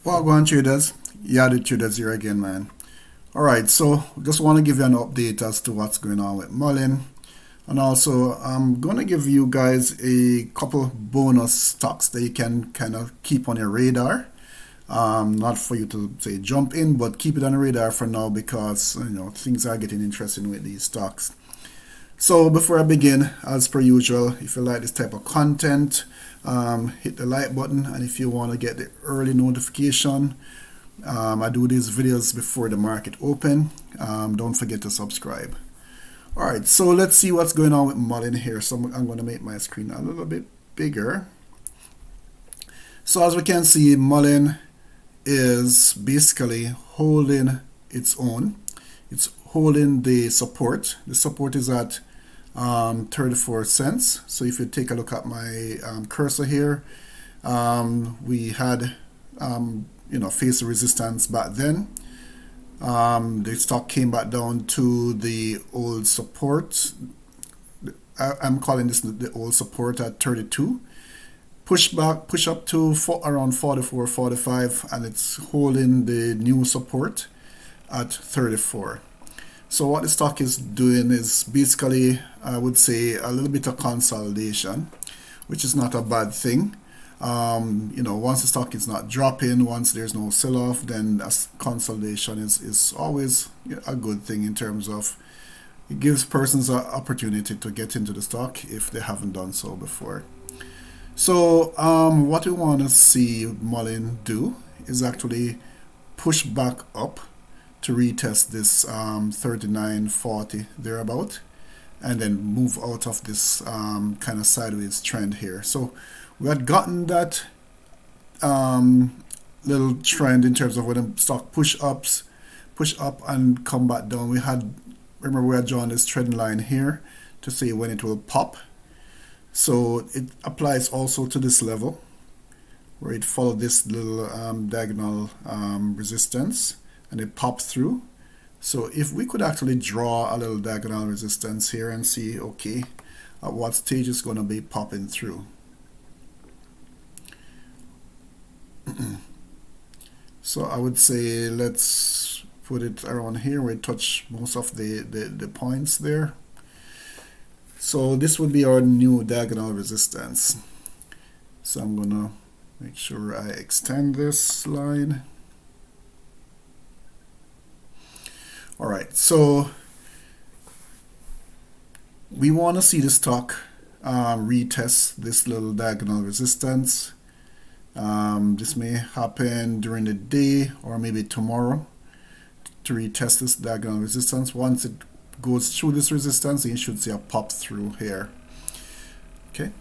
Wagwan traders, yeah, the traders here again, man. Alright, so just want to give you an update as to what's going on with Muln. And also, I'm going to give you guys a couple bonus stocks that you can kind of keep on your radar. Not for you to say jump in, but keep it on the radar for now because things are getting interesting with these stocks. So before I begin, as per usual, if you like this type of content, hit the like button, and if you want to get the early notification, I do these videos before the market open. Don't forget to subscribe. Alright, so let's see what's going on with Muln here. So I'm going to make my screen a little bit bigger. So as we can see, Muln is basically holding its own. It's holding the support. The support is at 34 cents. So if you take a look at my cursor here, we had faced resistance back then. The stock came back down to the old support. I'm calling this the old support at 32. Push up to around 44, 45, and it's holding the new support at 34. So what the stock is doing is basically, I would say, a little bit of consolidation, which is not a bad thing. Once the stock is not dropping, once there's no sell-off, then consolidation is always a good thing in terms of it gives persons an opportunity to get into the stock if they haven't done so before. So what we want to see Muln do is actually push back up to retest this 39.40 thereabout, and then move out of this kind of sideways trend here. So we had gotten that little trend in terms of when the stock push up and come back down. Remember we had drawn this trend line here to see when it will pop. So it applies also to this level where it followed this little diagonal resistance, and it popped through. So if we could actually draw a little diagonal resistance here and see, okay, at what stage it's going to be popping through. So I would say let's put it around here where it touch most of the points there. So this would be our new diagonal resistance. So I'm going to make sure I extend this line. Alright, so we want to see the stock retest this little diagonal resistance. This may happen during the day or maybe tomorrow to retest this diagonal resistance. Once it goes through this resistance, you should see a pop through here. Okay.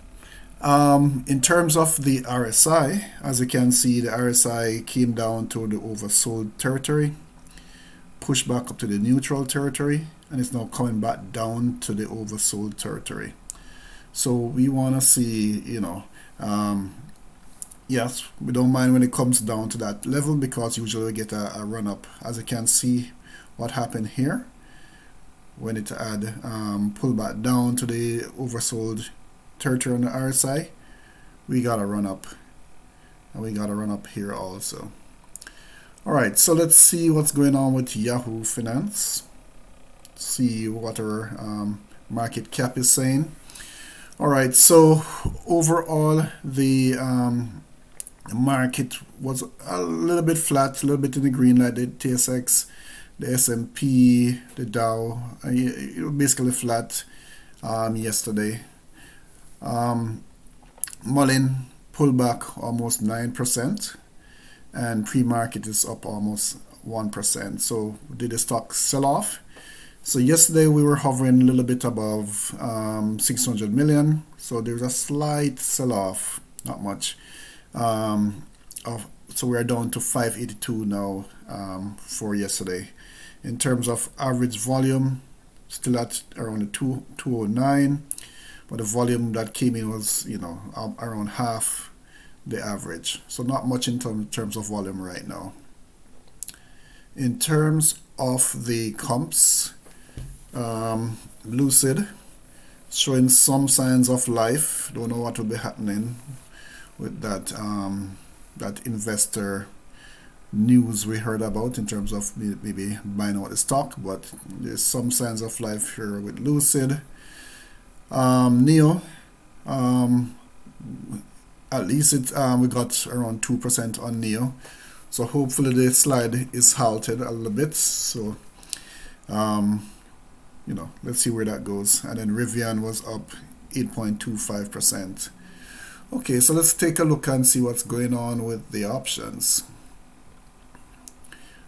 In terms of the RSI, as you can see, the RSI came down to the oversold territory, pushed back up to the neutral territory, and it's now coming back down to the oversold territory. So we want to see, yes, we don't mind when it comes down to that level because usually we get a run up. As you can see, what happened here when it had pulled back down to the oversold territory on the RSI, we got a run up, and we got a run up here also. Alright, so let's see what's going on with Yahoo Finance. See what our market cap is saying. Alright, so overall the market was a little bit flat, a little bit in the green, like the TSX, the S&P, the Dow, it was basically flat yesterday. Muln pulled back almost 9%. And pre-market is up almost 1%. So did the stock sell off? So yesterday we were hovering a little bit above 600 million. So there's a slight sell-off, not much. So we are down to 582 now for yesterday. In terms of average volume, still at around 209, but the volume that came in was around half the average, so not much in terms of volume right now. In terms of the comps, Lucid showing some signs of life. Don't know what will be happening with that investor news we heard about in terms of maybe buying out the stock, but there's some signs of life here with Lucid. Neo, um, at least we got around 2% on Neo, so hopefully the slide is halted a little bit. So let's see where that goes. And then Rivian was up 8.25%. Okay, so let's take a look and see what's going on with the options.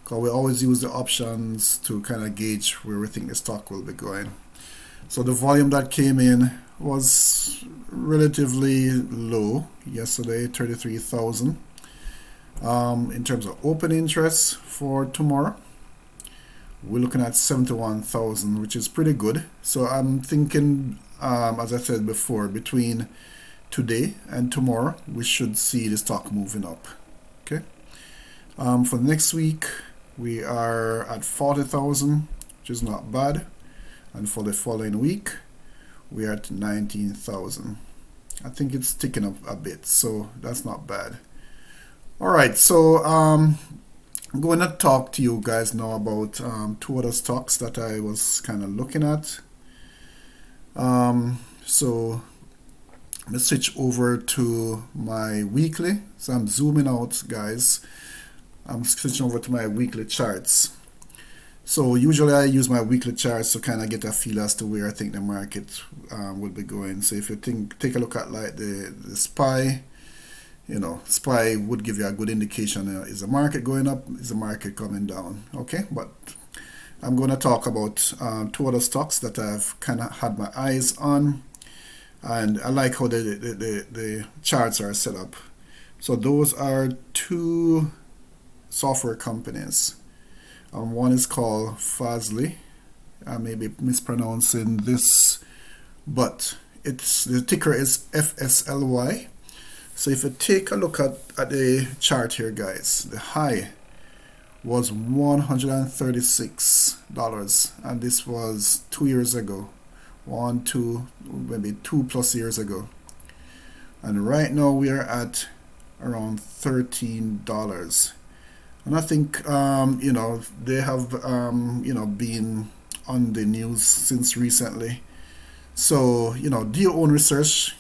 Because we always use the options to kind of gauge where we think the stock will be going. So the volume that came in was relatively low yesterday, 33,000. In terms of open interest for tomorrow, we're looking at 71,000, which is pretty good. So I'm thinking, as I said before, between today and tomorrow, we should see the stock moving up. Okay. For next week, we are at 40,000, which is not bad. And for the following week, we are at 19,000. I think it's ticking up a bit, so that's not bad. All right, so I'm going to talk to you guys now about two other stocks that I was kind of looking at. So let's switch over to my weekly. So I'm zooming out, guys. I'm switching over to my weekly charts. So usually I use my weekly charts to kind of get a feel as to where I think the market will be going. So if you take a look at like the SPY, SPY would give you a good indication. Is the market going up? Is the market coming down? Okay, but I'm going to talk about two other stocks that I've kind of had my eyes on, and I like how the charts are set up. So those are two software companies. One is called Fastly. I may be mispronouncing this, but the ticker is FSLY. So if you take a look at the chart here, guys, the high was $136, and this was 2 years ago, maybe 2+ years ago. And right now we are at around $13. And I think, they have, been on the news since recently. So, do your own research,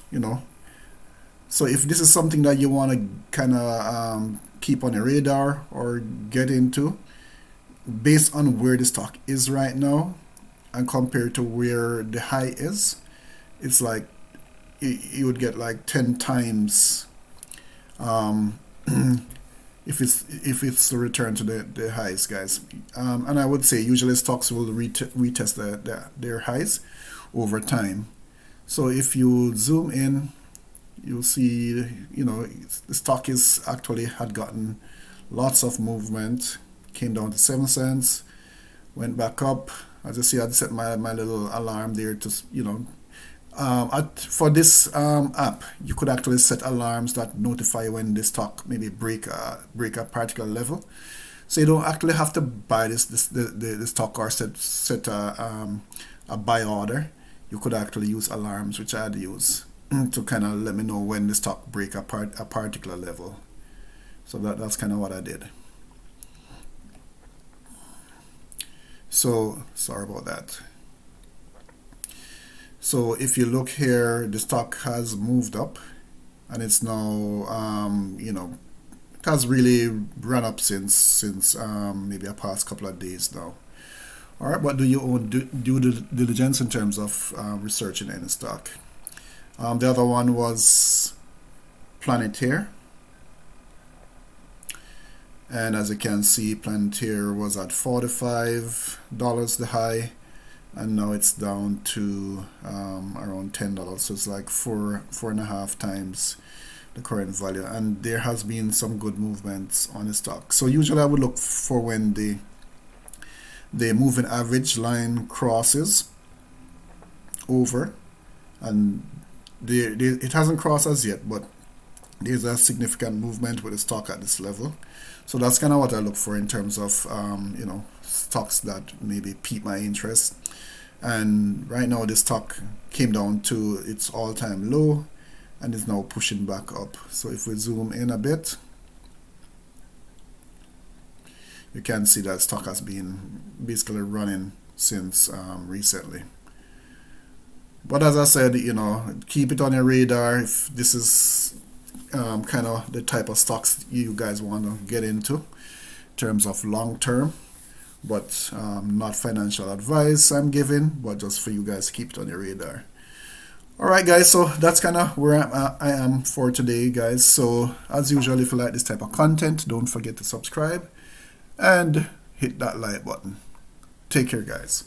So if this is something that you want to kind of keep on your radar or get into, based on where the stock is right now and compared to where the high is, it's like you would get like 10 times if it's the return to the highs, guys. And I would say usually stocks will retest their highs over time. So if you zoom in, you'll see the stock is actually had gotten lots of movement. Came down to 7 cents, went back up. As you see, I set my little alarm there to for this app, you could actually set alarms that notify you when the stock maybe break a particular level. So you don't actually have to buy the stock or set a buy order. You could actually use alarms, which I'd use to kind of let me know when the stock break a particular level. So that's kind of what I did. So sorry about that. So if you look here, the stock has moved up, and it's now it has really run up since maybe a past couple of days now. All right, but do your own due diligence in terms of researching any stock. The other one was Planeteer, and as you can see, Planeteer was at $45 the high, and now it's down to around $10. So it's like four and a half times the current value, and there has been some good movements on the stock. So usually I would look for when the moving average line crosses over, and it hasn't crossed as yet, but there's a significant movement with the stock at this level. So that's kind of what I look for in terms of stocks that maybe pique my interest. And right now the stock came down to its all-time low and is now pushing back up. So if we zoom in a bit, you can see that stock has been basically running since recently. But as I said, keep it on your radar if this is kind of the type of stocks you guys want to get into in terms of long term. But not financial advice I'm giving, but just for you guys to keep it on your radar. All right, guys, so that's kind of where I am for today, guys. So as usual, if you like this type of content, don't forget to subscribe and hit that like button. Take care, guys.